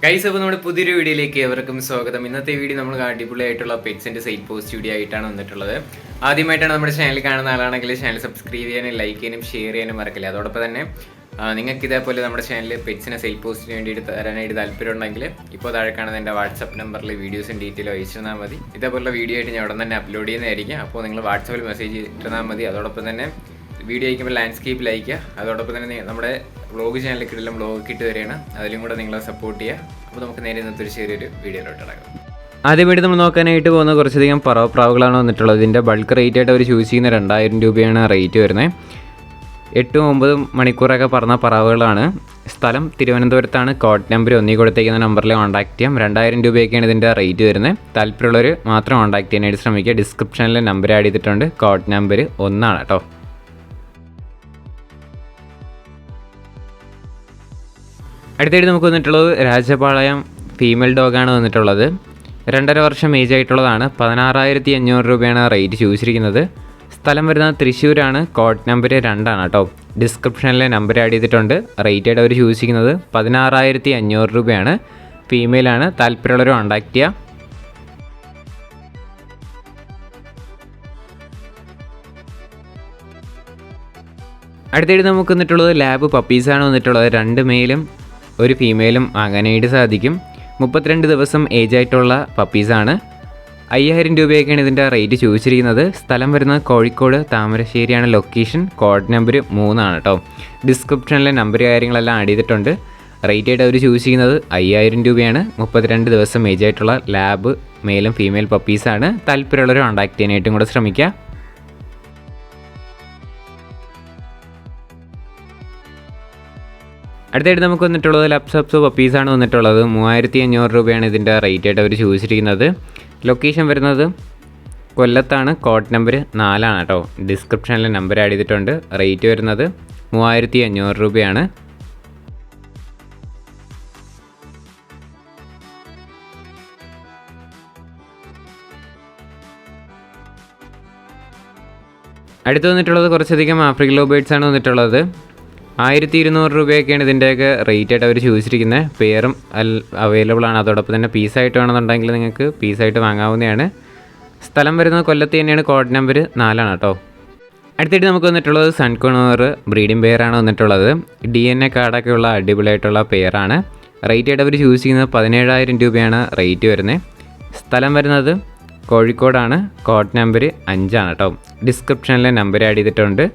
Guys, അപ്പോൾ നമ്മുടെ പുതിയൊരു വീഡിയോയിലേക്ക് ഏവർക്കും സ്വാഗതം. ഇന്നത്തെ വീഡിയോ നമ്മൾ അടിപൊളിയായിട്ടുള്ള പെറ്റ്സിന്റെ സെയിൽ പോസ്റ്റ് വീഡിയോ ആയിട്ടാണ് വന്നിട്ടുള്ളത്. ആദ്യമായിട്ടാണ് നമ്മുടെ ചാനൽ കാണുന്ന ആളാണെങ്കിൽ ചാനൽ സബ്സ്ക്രൈബ് ചെയ്യാനും ലൈക്ക് ചെയ്യാനും ഷെയർ ചെയ്യാനും മറക്കില്ല. അതോടൊപ്പം തന്നെ നിങ്ങൾക്ക് ഇതേപോലെ നമ്മുടെ ചാനലിൽ പെറ്റ്സിനെ സെയിൽ പോസ്റ്റിന് വേണ്ടിയിട്ട് തരാനായിട്ട് താല്പര്യം ഉണ്ടെങ്കിൽ ഇപ്പോൾ താഴെ കാണുന്ന എൻ്റെ വാട്സപ്പ് നമ്പറിൽ വീഡിയോസും ഡീറ്റെയിലും അയച്ചിരുന്നാൽ മതി. ഇതേപോലുള്ള വീഡിയോ ആയിട്ട് ഞാൻ ഉടൻ തന്നെ അപ്ലോഡ് ചെയ്യുന്നതായിരിക്കും. അപ്പോൾ നിങ്ങൾ വാട്സപ്പിൽ മെസ്സേജ് ഇട്ടിരുന്നാൽ മതി. അതോടൊപ്പം തന്നെ വീഡിയോ അയക്കുമ്പോൾ ലാൻഡ്സ്കേപ്പിൽ അയക്കുക. അതോടൊപ്പം തന്നെ നമ്മുടെ വ്ളോഗ് ചാനലിൽ കിട്ടുന്ന വ്ളോഗ് കിട്ട് വരെയാണ്, അതിലും കൂടെ നിങ്ങളെ സപ്പോർട്ട് ചെയ്യുക. അപ്പോൾ നമുക്ക് നേരെ ഇന്നത്തെ ഒരു ചെറിയൊരു വീഡിയോയിലോട്ട് ഇടക്കാം. ആദ്യമായിട്ട് നമ്മൾ നോക്കാനായിട്ട് പോകുന്ന കുറച്ചധികം പറവപ്രാവുകളാണ് വന്നിട്ടുള്ളത്. ഇതിൻ്റെ ബൾക്ക് റേറ്റ് ആയിട്ട് അവർ ചൂസ് ചെയ്യുന്ന 2000 രൂപയാണ് റേറ്റ് വരുന്നത്. 8-9 മണിക്കൂറൊക്കെ പറന്ന പറവുകളാണ്. സ്ഥലം തിരുവനന്തപുരത്താണ്. കോഡ് നമ്പർ ഒന്നിൽ കൊടുത്തേക്കുന്ന നമ്പറിൽ കോൺടാക്ട് ചെയ്യാം. 2000 രൂപയൊക്കെയാണ് ഇതിൻ്റെ റേറ്റ് വരുന്നത്. താല്പര്യമുള്ളവർ മാത്രം കോൺടാക്ട് ചെയ്യാനായിട്ട് ശ്രമിക്കുക. ഡിസ്ക്രിപ്ഷനിൽ നമ്പർ ആഡ് ചെയ്തിട്ടുണ്ട്. കോഡ് നമ്പർ 1 കേട്ടോ. അടുത്തായിട്ട് നമുക്ക് വന്നിട്ടുള്ളത് രാജപാളയം ഫീമെയിൽ ഡോഗാണ് വന്നിട്ടുള്ളത്. 2.5 വർഷം ഏജ് ആയിട്ടുള്ളതാണ്. 16,500 രൂപയാണ് റേറ്റ് ചോദിച്ചിരിക്കുന്നത്. സ്ഥലം വരുന്നത് തൃശ്ശൂരാണ്. കോഡ് നമ്പർ 2 കേട്ടോ. ഡിസ്ക്രിപ്ഷനിൽ നമ്പർ ആഡ് ചെയ്തിട്ടുണ്ട്. റേറ്റ് ആയിട്ട് അവർ ചോദിച്ചിരിക്കുന്നത് 16,500 രൂപയാണ്. ഫീമെയിലാണ്. താല്പര്യമുള്ളവർ കോൺടാക്ട് ചെയ്യുക. അടുത്തായിട്ട് നമുക്ക് വന്നിട്ടുള്ളത് ലാബ് പപ്പീസാണ് വന്നിട്ടുള്ളത്. 2 മെയിലും 1 ഫീമെയിലും വാങ്ങാനായിട്ട് സാധിക്കും. 32 ദിവസം ഏജ് ആയിട്ടുള്ള പപ്പീസാണ്. 5,000 രൂപയൊക്കെയാണ് ഇതിൻ്റെ റേറ്റ് ചോദിച്ചിരിക്കുന്നത്. സ്ഥലം വരുന്നത് കോഴിക്കോട് താമരശ്ശേരിയാണ് ലൊക്കേഷൻ. കോഡ് നമ്പർ 3 കേട്ടോ. ഡിസ്ക്രിപ്ഷനിലെ നമ്പർ കാര്യങ്ങളെല്ലാം ആഡ് ചെയ്തിട്ടുണ്ട്. റേറ്റ് ആയിട്ട് അവർ ചോദിച്ചിരിക്കുന്നത് 5,000 രൂപയാണ്. 32 ദിവസം ഏജ് ആയിട്ടുള്ള ലാബ് മെയിലും ഫീമെയിൽ പപ്പീസാണ്. താല്പര്യമുള്ളവർ കോൺടാക്ട് ചെയ്യാനായിട്ടും കൂടെ ശ്രമിക്കുക. അടുത്തായിട്ട് നമുക്ക് വന്നിട്ടുള്ളത് ലപ്സപ്സ് പപ്പീസാണ് വന്നിട്ടുള്ളത്. 3,500 രൂപയാണ് ഇതിൻ്റെ റേറ്റ് ആയിട്ട് അവർ ചോദിച്ചിരിക്കുന്നത്. ലൊക്കേഷൻ വരുന്നത് കൊല്ലത്താണ്. കോഡ് നമ്പർ 4 കേട്ടോ. ഡിസ്ക്രിപ്ഷനിൽ നമ്പർ ആഡ് ചെയ്തിട്ടുണ്ട്. റേറ്റ് വരുന്നത് 3,500 രൂപയാണ്. അടുത്ത് വന്നിട്ടുള്ളത് കുറച്ചധികം ആഫ്രിക്കൻ ലവ് ബേർഡ്സ് ആണ് വന്നിട്ടുള്ളത്. 1,200 രൂപയൊക്കെയാണ് ഇതിൻ്റെയൊക്കെ റേറ്റ് ആയിട്ട് അവർ ചോദിച്ചിരിക്കുന്നത്. പെയറും അവൈലബിൾ ആണ്. അതോടൊപ്പം തന്നെ പീസായിട്ട് വേണമെന്നുണ്ടെങ്കിൽ നിങ്ങൾക്ക് പീസായിട്ട് വാങ്ങാവുന്നതാണ്. സ്ഥലം വരുന്നത് കൊല്ലത്ത് തന്നെയാണ്. കോഡ് നമ്പർ 4 കേട്ടോ. അടുത്തിട്ട് നമുക്ക് വന്നിട്ടുള്ളത് സൺകോണർ ബ്രീഡിംഗ് പെയറാണ് വന്നിട്ടുള്ളത്. DNA കാർഡൊക്കെ ഉള്ള അടിപൊളിയായിട്ടുള്ള പെയറാണ്. റേറ്റ് ആയിട്ട് അവർ ചൂസ് ചെയ്യുന്നത് 17,000 രൂപയാണ് റേറ്റ് വരുന്നത്. സ്ഥലം വരുന്നത് കോഴിക്കോടാണ്. കോഡ് നമ്പർ 5 കേട്ടോ. ഡിസ്ക്രിപ്ഷനിലെ നമ്പർ ആഡ് ചെയ്തിട്ടുണ്ട്.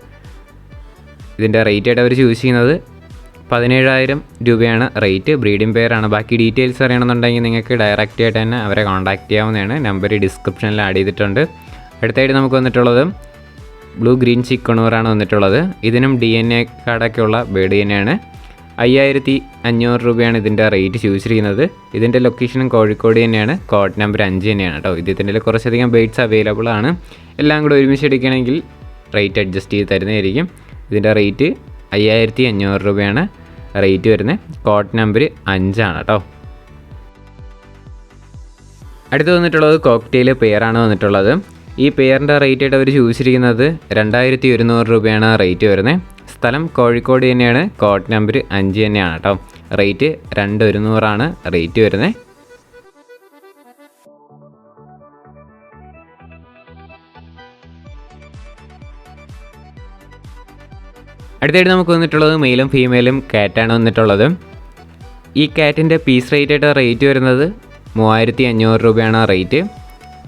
ഇതിൻ്റെ റേറ്റ് ആയിട്ട് അവർ ചൂസ് ചെയ്യുന്നത് 17,000 രൂപയാണ് റേറ്റ്. ബ്രീഡിംഗ് പെയറാണ്. ബാക്കി ഡീറ്റെയിൽസ് അറിയണമെന്നുണ്ടെങ്കിൽ നിങ്ങൾക്ക് ഡയറക്റ്റ് ആയിട്ട് തന്നെ അവരെ കോൺടാക്ട് ചെയ്യാവുന്നതാണ്. നമ്പർ ഡിസ്ക്രിപ്ഷനിൽ ആഡ് ചെയ്തിട്ടുണ്ട്. അടുത്തായിട്ട് നമുക്ക് വന്നിട്ടുള്ളത് ബ്ലൂ ഗ്രീൻ ചിക്കണൂറാണ് വന്നിട്ടുള്ളത്. ഇതിനും DNA കാർഡൊക്കെ ഉള്ള ബേഡ് തന്നെയാണ്. 5,500 രൂപയാണ് ഇതിൻ്റെ റേറ്റ് ചോദിച്ചിരിക്കുന്നത്. ഇതിൻ്റെ ലൊക്കേഷനും കോഴിക്കോട് തന്നെയാണ്. കോഡ് നമ്പർ 5 തന്നെയാണ് കേട്ടോ. ഇതിൻ്റെ കുറച്ചധികം ബേഡ്സ് അവൈലബിൾ ആണ്. എല്ലാം കൂടെ ഒരുമിച്ച് എടുക്കുകയാണെങ്കിൽ റേറ്റ് അഡ്ജസ്റ്റ് ചെയ്ത് തരുന്നതായിരിക്കും. ഇതിൻ്റെ റേറ്റ് 5,500 രൂപയാണ് റേറ്റ് വരുന്നത്. കോഡ് നമ്പർ 5 കേട്ടോ. അടുത്ത് വന്നിട്ടുള്ളത് കോക്ടെയിൽ പെയറാണ് വന്നിട്ടുള്ളത്. ഈ പെയറിൻ്റെ റേറ്റ് ആയിട്ട് അവർ ചോദിച്ചിരിക്കുന്നത് 2,100 രൂപയാണ് റേറ്റ് വരുന്നത്. സ്ഥലം കോഴിക്കോട് തന്നെയാണ്. കോഡ് നമ്പർ 5 തന്നെയാണ് കേട്ടോ. റേറ്റ് 2,100 റേറ്റ് വരുന്നത്. അടുത്തായിട്ട് നമുക്ക് വന്നിട്ടുള്ളത് മെയിലും ഫീമെയിലും കാറ്റാണ് വന്നിട്ടുള്ളത്. ഈ കാറ്റിൻ്റെ പീസ് റേറ്റ് ആയിട്ട് റേറ്റ് വരുന്നത് 3,500 രൂപയാണ് റേറ്റ്.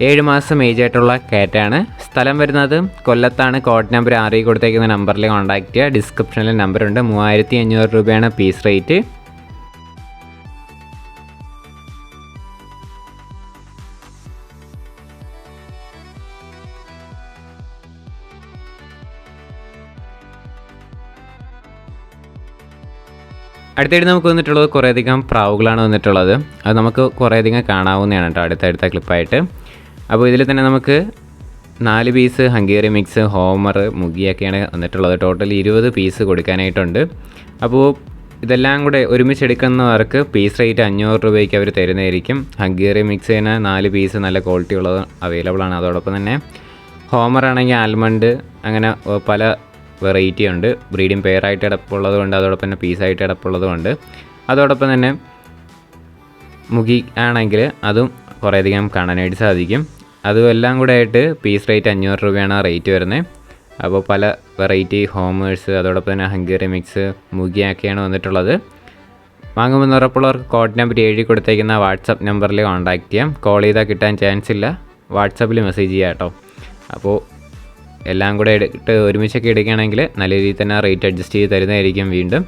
7 മാസം ഏജ് ആയിട്ടുള്ള കാറ്റാണ്. സ്ഥലം വരുന്നത് കൊല്ലത്താണ്. കോഡ് നമ്പർ 6 കൊടുത്തേക്കുന്ന നമ്പറിൽ കോൺടാക്ട് ചെയ്യുക. ഡിസ്ക്രിപ്ഷനിൽ നമ്പറുണ്ട്. 3,500 രൂപയാണ് പീസ് റേറ്റ്. അടുത്തായിട്ട് നമുക്ക് വന്നിട്ടുള്ളത് കുറേയധികം പ്രാവുകളാണ് വന്നിട്ടുള്ളത്. അത് നമുക്ക് കുറേയധികം കാണാവുന്നതാണ് കേട്ടോ അടുത്തടുത്ത ക്ലിപ്പായിട്ട്. അപ്പോൾ ഇതിൽ തന്നെ നമുക്ക് 4 പീസ് ഹംഗേറി മിക്സ്, ഹോമർ, മുഗിയൊക്കെയാണ് വന്നിട്ടുള്ളത്. ടോട്ടൽ 20 പീസ് കൊടുക്കാനായിട്ടുണ്ട്. അപ്പോൾ ഇതെല്ലാം കൂടെ ഒരുമിച്ച് എടുക്കുന്നവർക്ക് പീസ് റേറ്റ് 500 രൂപയ്ക്ക് അവർ തരുന്നതായിരിക്കും. ഹംഗേറി മിക്സിന് 4 പീസ് നല്ല ക്വാളിറ്റി ഉള്ളത് അവൈലബിൾ ആണ്. അതോടൊപ്പം തന്നെ ഹോമർ ആണെങ്കിൽ ആൽമണ്ട്, അങ്ങനെ പല വെറൈറ്റി ഉണ്ട്. ബ്രീഡിംഗ് പെയറായിട്ട് കിടപ്പുള്ളത് കൊണ്ട്, അതോടൊപ്പം തന്നെ പീസായിട്ട് കിടപ്പുള്ളത് കൊണ്ട്, അതോടൊപ്പം തന്നെ മുഖി ആണെങ്കിൽ അതും കുറേയധികം കാണാനായിട്ട് സാധിക്കും. അതും എല്ലാം കൂടെ ആയിട്ട് പീസ് റേറ്റ് 500 രൂപയാണ് റേറ്റ് വരുന്നത്. അപ്പോൾ പല വെറൈറ്റി ഹോമേഴ്സ്, അതോടൊപ്പം തന്നെ ഹംഗറി മിക്സ്, മുഖിയൊക്കെയാണ് വന്നിട്ടുള്ളത്. വാങ്ങുമെന്ന് ഉറപ്പുള്ളവർക്ക് കോഡ് നമ്പർ 7 കൊടുത്തേക്കുന്ന വാട്സപ്പ് നമ്പറിൽ കോൺടാക്റ്റ് ചെയ്യാം. കോൾ ചെയ്താൽ കിട്ടാൻ ചാൻസ് ഇല്ല, വാട്സപ്പിൽ മെസ്സേജ് ചെയ്യാം കേട്ടോ. അപ്പോൾ എല്ലാം കൂടെ ഒരുമിച്ചൊക്കെ എടുക്കുകയാണെങ്കിൽ നല്ല രീതിയിൽ തന്നെ റേറ്റ് അഡ്ജസ്റ്റ് ചെയ്ത് തരുന്നതായിരിക്കും വീണ്ടും.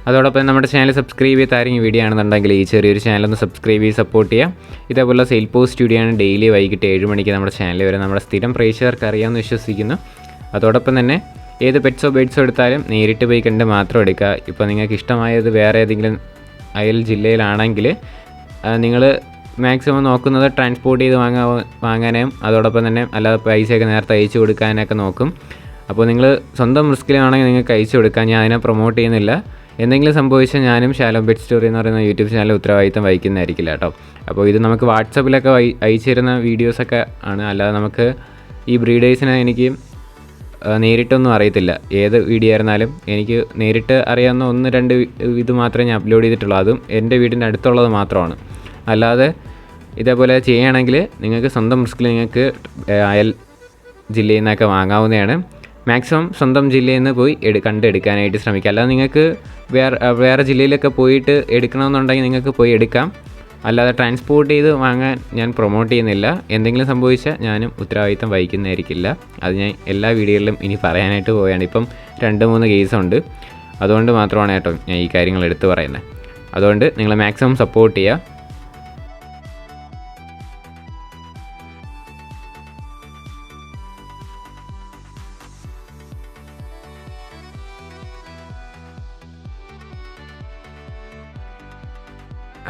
അതോടൊപ്പം നമ്മുടെ ചാനൽ സബ്സ്ക്രൈബ് ചെയ്ത് ആരെങ്കിലും വീഡിയോ ആണെന്നുണ്ടെങ്കിൽ ഈ ചെറിയൊരു ചാനലൊന്ന് സബ്സ്ക്രൈബ് ചെയ്ത് സപ്പോർട്ട് ചെയ്യാം. ഇതേപോലെ സെയിൽ പോസ്റ്റ് വീഡിയോ ആണ് ഡെയിലി വൈകിട്ട് 7 മണിക്ക് നമ്മുടെ ചാനലിൽ വരെ നമ്മുടെ സ്ഥിരം പ്രേക്ഷകർക്ക് അറിയാമെന്ന് വിശ്വസിക്കുന്നു. അതോടൊപ്പം തന്നെ ഏത് പെറ്റ്സോ ബേഡ്സോ എടുത്താലും നേരിട്ട് പോയി കണ്ട് മാത്രം എടുക്കുക. ഇപ്പോൾ നിങ്ങൾക്ക് ഇഷ്ടമായത് വേറെ ഏതെങ്കിലും അയൽ ജില്ലയിലാണെങ്കിൽ നിങ്ങൾ മാക്സിമം നോക്കുന്നത് ട്രാൻസ്പോർട്ട് ചെയ്ത് വാങ്ങാനും അതോടൊപ്പം തന്നെ അല്ലാതെ പൈസയൊക്കെ നേരത്തെ അയച്ചു കൊടുക്കാനൊക്കെ നോക്കും. അപ്പോൾ നിങ്ങൾ സ്വന്തം റിസ്കിലാണെങ്കിൽ നിങ്ങൾക്ക് അയച്ചു കൊടുക്കാം. ഞാൻ അതിനെ പ്രൊമോട്ട് ചെയ്യുന്നില്ല. എന്തെങ്കിലും സംഭവിച്ചാൽ ഞാനും ഷാലോ പെറ്റ് സ്റ്റോറി എന്ന് പറയുന്ന യൂട്യൂബ് ചാനൽ ഉത്തരവാദിത്തം വഹിക്കുന്നതായിരിക്കില്ല കേട്ടോ. അപ്പോൾ ഇത് നമുക്ക് വാട്സപ്പിലൊക്കെ അയച്ചു തരുന്ന വീഡിയോസൊക്കെ ആണ്. അല്ലാതെ നമുക്ക് ഈ ബ്രീഡേഴ്സിനെ എനിക്ക് നേരിട്ടൊന്നും അറിയത്തില്ല. ഏത് വീഡിയോ ആയിരുന്നാലും എനിക്ക് നേരിട്ട് അറിയാവുന്ന 1-2 ഇത് മാത്രമേ ഞാൻ അപ്ലോഡ് ചെയ്തിട്ടുള്ളൂ. അതും എൻ്റെ വീടിൻ്റെ അടുത്തുള്ളത് മാത്രമാണ്. അല്ലാതെ ഇതേപോലെ ചെയ്യുകയാണെങ്കിൽ നിങ്ങൾക്ക് സ്വന്തം റിസ്കിൽ നിങ്ങൾക്ക് അയൽ ജില്ലയിൽ നിന്നൊക്കെ വാങ്ങാവുന്നതാണ്. മാക്സിമം സ്വന്തം ജില്ലയിൽ നിന്ന് പോയി കണ്ടെടുക്കാനായിട്ട് ശ്രമിക്കുക. അല്ലാതെ നിങ്ങൾക്ക് വേറെ ജില്ലയിലൊക്കെ പോയിട്ട് എടുക്കണമെന്നുണ്ടെങ്കിൽ നിങ്ങൾക്ക് പോയി എടുക്കാം. അല്ലാതെ ട്രാൻസ്പോർട്ട് ചെയ്ത് വാങ്ങാൻ ഞാൻ പ്രൊമോട്ട് ചെയ്യുന്നില്ല. എന്തെങ്കിലും സംഭവിച്ചാൽ ഞാനും ഉത്തരവാദിത്തം വഹിക്കുന്നതായിരിക്കില്ല. അത് ഞാൻ എല്ലാ വീഡിയോകളിലും ഇനി പറയാനായിട്ട് പോവുകയാണ്. ഇപ്പം 2-3 കേസുണ്ട്. അതുകൊണ്ട് മാത്രമാണ് കേട്ടോ ഞാൻ ഈ കാര്യങ്ങൾ എടുത്ത് പറയുന്നത്. അതുകൊണ്ട് നിങ്ങൾ മാക്സിമം സപ്പോർട്ട് ചെയ്യുക.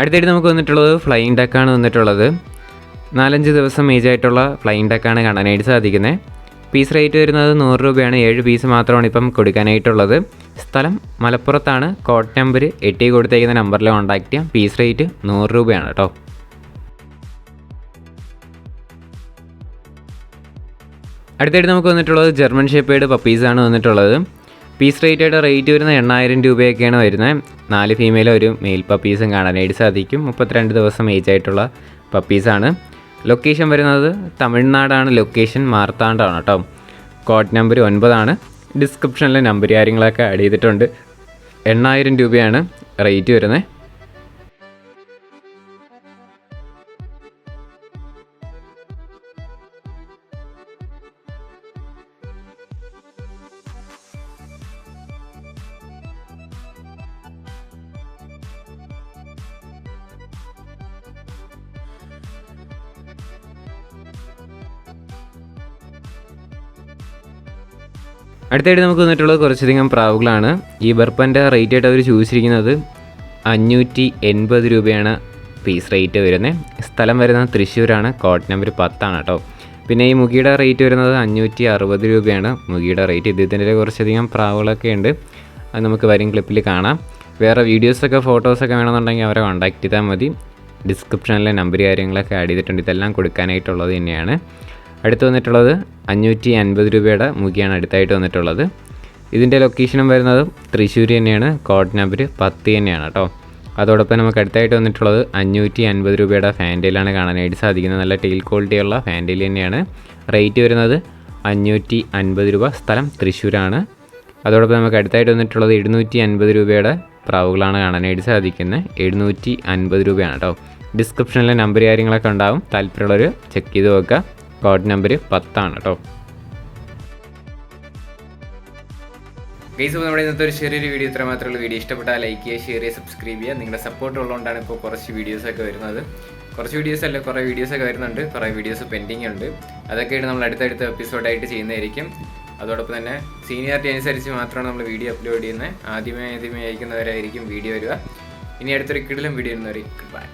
അടുത്തായിട്ട് നമുക്ക് വന്നിട്ടുള്ളത് ഫ്ലൈയിങ് ഡക്കാണ് വന്നിട്ടുള്ളത്. 4-5 ദിവസം ഏജായിട്ടുള്ള ഫ്ലൈയിങ് ഡക്കാണ് കാണാനായിട്ട് സാധിക്കുന്നത്. പീസ് റേറ്റ് വരുന്നത് 100 രൂപയാണ്. 7 പീസ് മാത്രമാണ് ഇപ്പം കൊടുക്കാനായിട്ടുള്ളത്. സ്ഥലം മലപ്പുറത്താണ്. കോഡ് നമ്പർ 8 കൊടുത്തേക്കുന്ന നമ്പറിൽ കോൺടാക്ട് ചെയ്യാം. പീസ് റേറ്റ് 100 രൂപയാണ് കേട്ടോ. അടുത്തായിട്ട് നമുക്ക് വന്നിട്ടുള്ളത് ജർമ്മൻ ഷെപ്പേർഡ് പപ്പീസാണ് വന്നിട്ടുള്ളത്. പീസ് റേറ്റായിട്ട് റേറ്റ് വരുന്നത് 8000 രൂപയൊക്കെയാണ് വരുന്നത്. 4 ഫീമെയിലും 1 മെയിൽ പപ്പീസും കാണാനായിട്ട് സാധിക്കും. 32 ദിവസം ഏജ് ആയിട്ടുള്ള പപ്പീസാണ്. ലൊക്കേഷൻ വരുന്നത് തമിഴ്നാടാണ്. ലൊക്കേഷൻ മാർത്താണ്ഡാണ് കേട്ടോ. കോഡ് നമ്പർ 9 ആണ്. ഡിസ്ക്രിപ്ഷനിൽ നമ്പർ കാര്യങ്ങളൊക്കെ ആഡ് ചെയ്തിട്ടുണ്ട്. 8000 രൂപയാണ് റേറ്റ് വരുന്നത്. അടുത്തായിട്ട് നമുക്ക് വന്നിട്ടുള്ളത് കുറച്ചധികം പ്രാവുകളാണ്. ഈ ബർപ്പൻ്റെ റേറ്റ് ആയിട്ട് അവർ ചോദിച്ചിരിക്കുന്നത് 580 രൂപയാണ് പീസ് റേറ്റ് വരുന്നത്. സ്ഥലം വരുന്നത് തൃശ്ശൂരാണ്. കോഡ് നമ്പർ 10 ആണ് കേട്ടോ. പിന്നെ ഈ മുഖിയുടെ റേറ്റ് വരുന്നത് 560 രൂപയാണ് മുഖിയുടെ റേറ്റ്. ഇതിൻ്റെ കുറച്ചധികം പ്രാവുകളൊക്കെ ഉണ്ട്. അത് നമുക്ക് വരും ക്ലിപ്പിൽ കാണാം. വേറെ വീഡിയോസൊക്കെ ഫോട്ടോസൊക്കെ വേണമെന്നുണ്ടെങ്കിൽ അവരെ കോൺടാക്ട് ചെയ്താൽ മതി. ഡിസ്ക്രിപ്ഷനിലെ നമ്പർ കാര്യങ്ങളൊക്കെ ആഡ് ചെയ്തിട്ടുണ്ട്. ഇതെല്ലാം കൊടുക്കാനായിട്ടുള്ളത് തന്നെയാണ്. അടുത്ത് വന്നിട്ടുള്ളത് 550 രൂപയുടെ മുഖിയാണ് അടുത്തായിട്ട് വന്നിട്ടുള്ളത്. ഇതിൻ്റെ ലൊക്കേഷനും വരുന്നത് തൃശ്ശൂർ തന്നെയാണ്. കോഡ് നമ്പർ 10 തന്നെയാണ് കേട്ടോ. അതോടൊപ്പം നമുക്ക് അടുത്തായിട്ട് വന്നിട്ടുള്ളത് 550 രൂപയുടെ ഫാൻറ്റയിലാണ് കാണാനായിട്ട് സാധിക്കുന്നത്. നല്ല ടെയിൽ ക്വാളിറ്റിയുള്ള ഫാൻറ്റയിൽ തന്നെയാണ്. റേറ്റ് വരുന്നത് 550 രൂപ. സ്ഥലം തൃശ്ശൂരാണ്. അതോടൊപ്പം നമുക്ക് അടുത്തായിട്ട് വന്നിട്ടുള്ളത് 750 രൂപയുടെ പ്രാവുകളാണ് കാണാനായിട്ട് സാധിക്കുന്നത്. 750 രൂപയാണ് കേട്ടോ. ഡിസ്ക്രിപ്ഷനിലെ നമ്പർ കാര്യങ്ങളൊക്കെ ഉണ്ടാവും. താല്പര്യമുള്ളവർ ചെക്ക് ചെയ്ത് നോക്കുക. കോഡ് നമ്പർ 10 ആണ് കേട്ടോ. ഗൈസ്, നമ്മുടെ ഇന്നത്തെ ഒരു ചെറിയൊരു വീഡിയോ ഇത്ര മാത്രമുള്ള വീഡിയോ ഇഷ്ടപ്പെട്ടാൽ ലൈക്ക് ചെയ്യുക, ഷെയർ ചെയ്യുക, സബ്സ്ക്രൈബ് ചെയ്യുക. നിങ്ങളുടെ സപ്പോർട്ട് ഉള്ളതുകൊണ്ടാണ് ഇപ്പോൾ കുറച്ച് വീഡിയോസൊക്കെ വരുന്നത്. കുറച്ച് വീഡിയോസ് അല്ല, കുറേ വീഡിയോസൊക്കെ വരുന്നുണ്ട്. കുറേ വീഡിയോസ് പെൻഡിങ് ഉണ്ട്. അതൊക്കെയാണ് നമ്മൾ അടുത്തടുത്ത എപ്പിസോഡായിട്ട് ചെയ്യുന്നതായിരിക്കും. അതോടൊപ്പം തന്നെ സീനിയോറിറ്റി അനുസരിച്ച് മാത്രമാണ് നമ്മൾ വീഡിയോ അപ്ലോഡ് ചെയ്യുന്നത്. ആദ്യമേ അയക്കുന്നവരായിരിക്കും വീഡിയോ വരിക. ഇനി അടുത്തൊരു കിടിലം വീഡിയോ വരുന്നവരെ ഗുഡ് ബൈ.